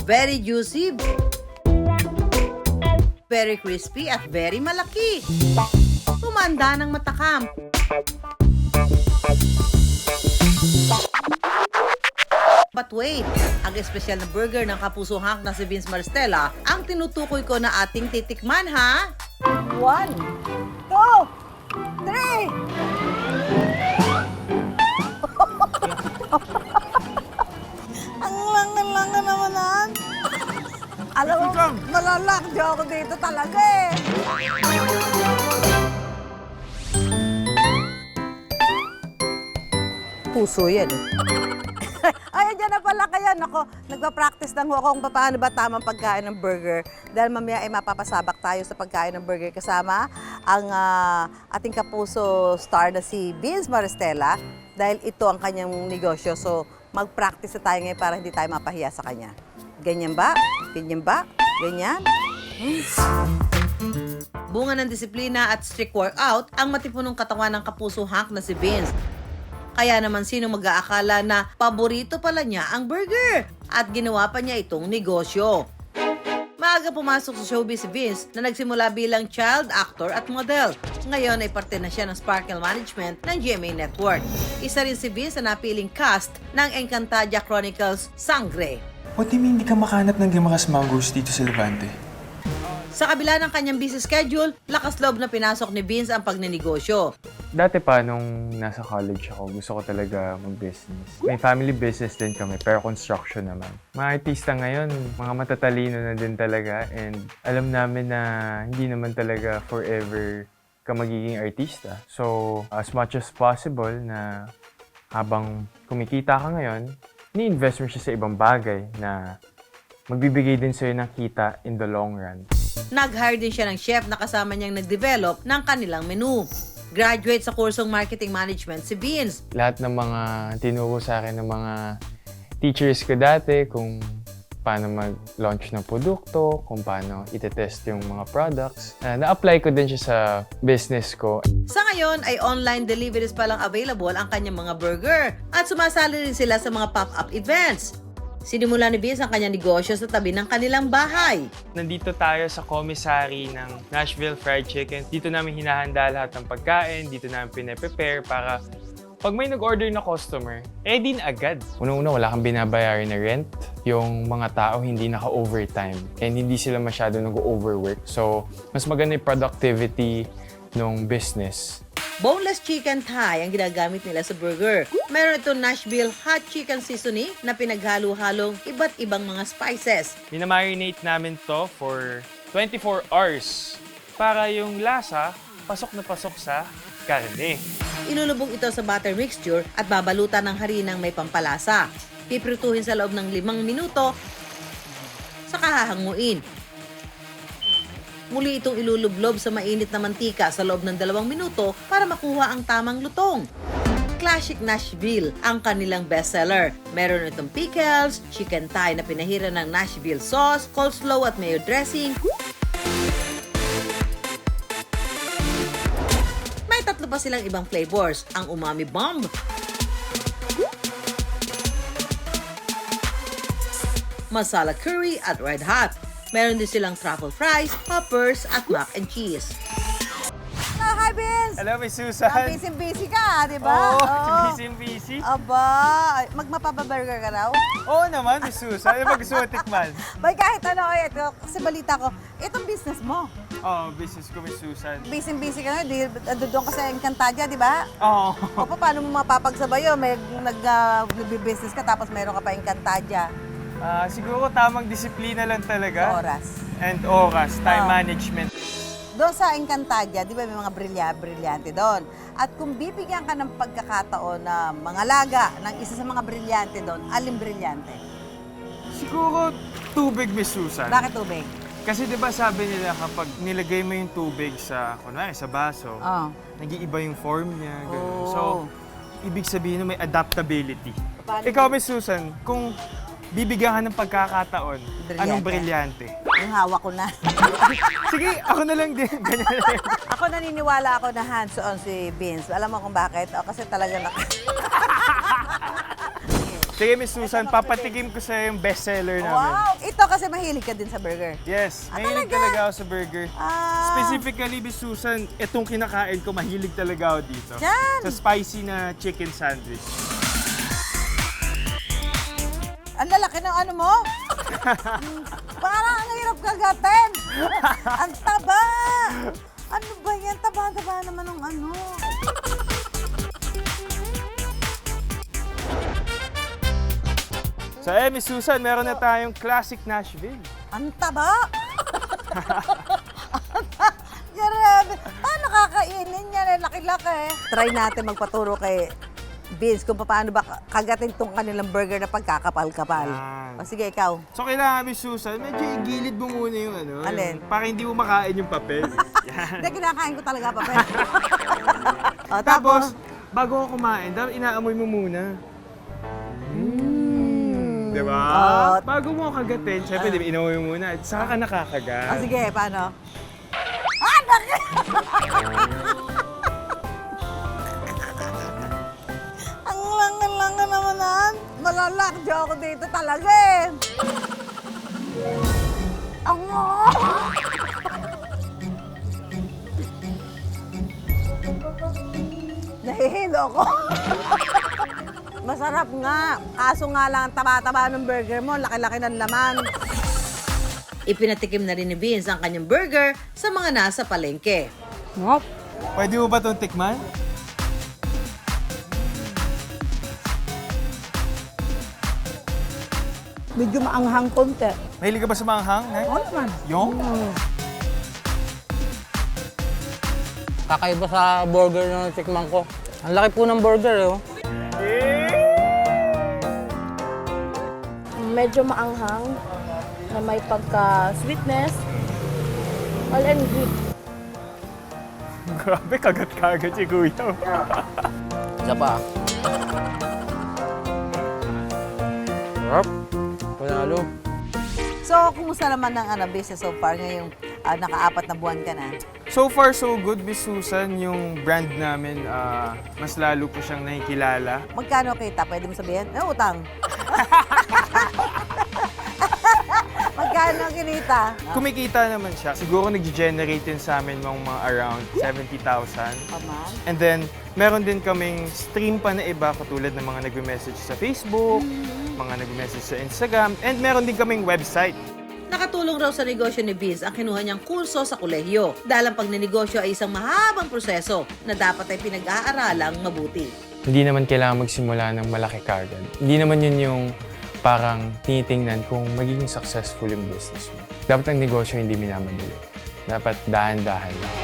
Very juicy, very crispy at very malaki. Tumanda ng matakam. But wait, ang espesyal na burger ng Kapuso Hunk na si Vince Maristella ang tinutukoy ko na ating titikman, ha? 1, 2, 3! Ang langan-langan naman yan. Alam mo, malalakjo ako dito talaga eh. Puso yan eh. Ay, dyan na pala kayo. Nako, nagpa-practice lang ho kung paano ba tamang pagkain ng burger. Dahil mamaya ay mapapasabak tayo sa pagkain ng burger kasama ang ating kapuso star na si Vince Maristella. Dahil ito ang kanyang negosyo. So, mag-practice na tayo ngayon para hindi tayo mapahiya sa kanya. Ganyan ba? Ganyan ba? Ganyan? Bunga ng disiplina at strict workout ang matipunong katawan ng Kapuso Hunk na si Vince. Kaya naman sino mag-aakala na paborito pala niya ang burger at ginawa pa niya itong negosyo. Maaga pumasok sa showbiz si Vince na nagsimula bilang child actor at model. Ngayon ay parte na siya ng Sparkle Management ng GMA Network. Isa rin si Vince na napiling cast ng Encantadia Chronicles Sangre. What do you mean hindi ka makahanap ng Gimaras Mangoes dito sa Levante? Sa kabila ng kanyang busy schedule, lakas loob na pinasok ni Vince ang pagnenegosyo. Dati pa, nung nasa college ako, gusto ko talaga mag-business. May family business din kami, pero construction naman. Mga artista ngayon, mga matatalino na din talaga. And alam namin na hindi naman talaga forever ka magiging artista. So, as much as possible na habang kumikita ka ngayon, ni-invest mo siya sa ibang bagay na magbibigay din sa'yo ng kita in the long run. Nag-hire din siya ng chef na kasama niyang nag-develop ng kanilang menu. Graduate sa kursong marketing management si Vince. Lahat ng mga tinuro sa akin ng mga teachers ko dati kung paano mag-launch ng produkto, kung paano itetest yung mga products. Na-apply ko din siya sa business ko. Sa ngayon ay online deliveries pa lang available ang kanyang mga burger at sumasali rin sila sa mga pop-up events. Sinimula ni Vince ang kanyang negosyo sa tabi ng kanilang bahay. Nandito tayo sa commissary ng Nashville Fried Chicken. Dito namin hinahanda lahat ng pagkain, dito namin pine-prepare para pag may nag-order na customer, ready na agad. Unang-una, wala kang binabayaran na rent. Yung mga tao hindi naka-overtime and hindi sila masyado nag-overwork. So, mas maganda yung productivity ng business. Boneless chicken thigh ang ginagamit nila sa burger. Meron itong Nashville hot chicken seasoning na pinaghalo-halong iba't ibang mga spices. Minamarinate namin to for 24 hours para yung lasa pasok na pasok sa karne. Ilulubog ito sa butter mixture at babalutan ng harinang may pampalasa. Piprituhin sa loob ng 5 minuto, saka hahanguin. Muli itong ilulublob sa mainit na mantika sa loob ng 2 minuto para makuha ang tamang lutong. Classic Nashville ang kanilang bestseller. Meron itong pickles, chicken thigh na pinahiran ng Nashville sauce, coleslaw at mayo dressing. May 3 pa silang ibang flavors, ang umami bomb, masala curry at red hot. Meron din silang truffle fries, poppers, at mac and cheese. Hi, Vince! Hello, Miss Susan! Busy ka, di ba? Oo, busy. Aba, magmapapaburger ka raw? Oo naman, Miss Susan. Ano ba gusto mo tikman? Bay, kahit ano, ito, kasi balita ko, itong business mo. Oo, business ko, Miss Susan. Busy ka na, doon ka sa Encantadia, di ba? Oo. O paano mo mapapagsabay yun? May nag-business ka tapos meron ka pa Encantadia. Siguro tamang disiplina lang talaga. Oras. And oras, time Oo. management. Doon sa Encantadia, di ba may mga brilyante doon. At kung bibigyan ka ng pagkakataon na mga laga ng isa sa mga brilyante doon, alin brilyante? Siguro tubig, Miss Susan. Bakit tubig? Kasi di ba sabi nila kapag nilagay mo yung tubig sa, kunwari, sa baso, Oo. nag-iiba yung form niya. Ganun. Oo. So, ibig sabihin na may adaptability. Paano Ikaw, Miss Susan, kung bibigyan ka ng pagkakataon, anong brilyante? Yung hawak ko na. Sige, ako na lang din. Ganyan lang. Ako naniniwala ako na hands-on si Vince. Alam mo kung bakit? O, kasi talaga Sige, Miss Susan, papatikim ko sa'yo yung bestseller namin. Wow! Ito kasi mahilig ka din sa burger. Yes, mahilig talaga? talaga ako sa burger. Specifically, Miss Susan, itong kinakain ko, mahilig talaga ako dito. Yan! Sa spicy na chicken sandwich. Ang lalaki ng ano mo? Parang ang hirap kagatin. Ang taba! Ano ba yan? Taba-taba naman ng ano. So, Miss Susan, meron na tayong classic Nashville. Ang taba! Grabe! Paano kakainin yan? Laki-laki. Try natin magpaturo kay Vince kung paano ba kagatin tong kanilang burger na pagkakapal-kapal. Yan. O sige, ikaw. So, kailangan, Miss Susan, medyo igilid mo muna yung ano. Alin? Para hindi mo makain yung papel. Yan. Hindi, kinakain ko talaga papel. O, Tapos, bago ako kumain, dapat inaamoy mo muna. Di ba? Oh. Bago mo kagatin, syempre, di ba, inaamoy mo muna. At saka ka nakakagat. O sige, paano? Ah, laki! Ang langa-langa naman yan. Malalakjo ako dito talaga eh. Ang nahihilo ko. Masarap nga. Kaso nga lang ang taba-taba ng burger mo, laki-laki ng laman. Ipinatikim na rin ni Vince ang kanyang burger sa mga nasa palengke. Pwede mo ba itong tikman? Medyo maanghang konti. Mahilig ka ba sa manghang? Oo naman. Yung? Kakaiba sa burger na tikman ko. Ang laki po ng burger eh. Oh. Medyo maanghang, na may pagka-sweetness, all and good. Grabe, kagat-kagat si Kuya. Isa pa. Sarap. Panalo. So, kumusta naman ang business so far ngayong naka-4 na buwan ka na? So far, so good, Miss Susan. Yung brand namin, mas lalo po siyang nakikilala. Magkano kita? Pwede mo sabihin? Utang. Magkano kinita? Kumikita naman siya. Siguro nag-generate din sa amin mga around 70,000. Paman. And then, meron din kaming stream pa na iba, katulad ng mga nagme-message sa Facebook, mga nagme-message sa Instagram, and meron din kaming website. Nakatulong raw sa negosyo ni Vince ang kinuha niyang kurso sa kolehiyo. Dahil ang pagnenegosyo ay isang mahabang proseso na dapat ay pinag-aaralang mabuti. Hindi naman kailangan magsimula ng malaki kagad. Hindi naman yun yung parang tinitingnan kung magiging successful yung business mo. Dapat ang negosyo hindi minamadali. Dapat dahan-dahan lang.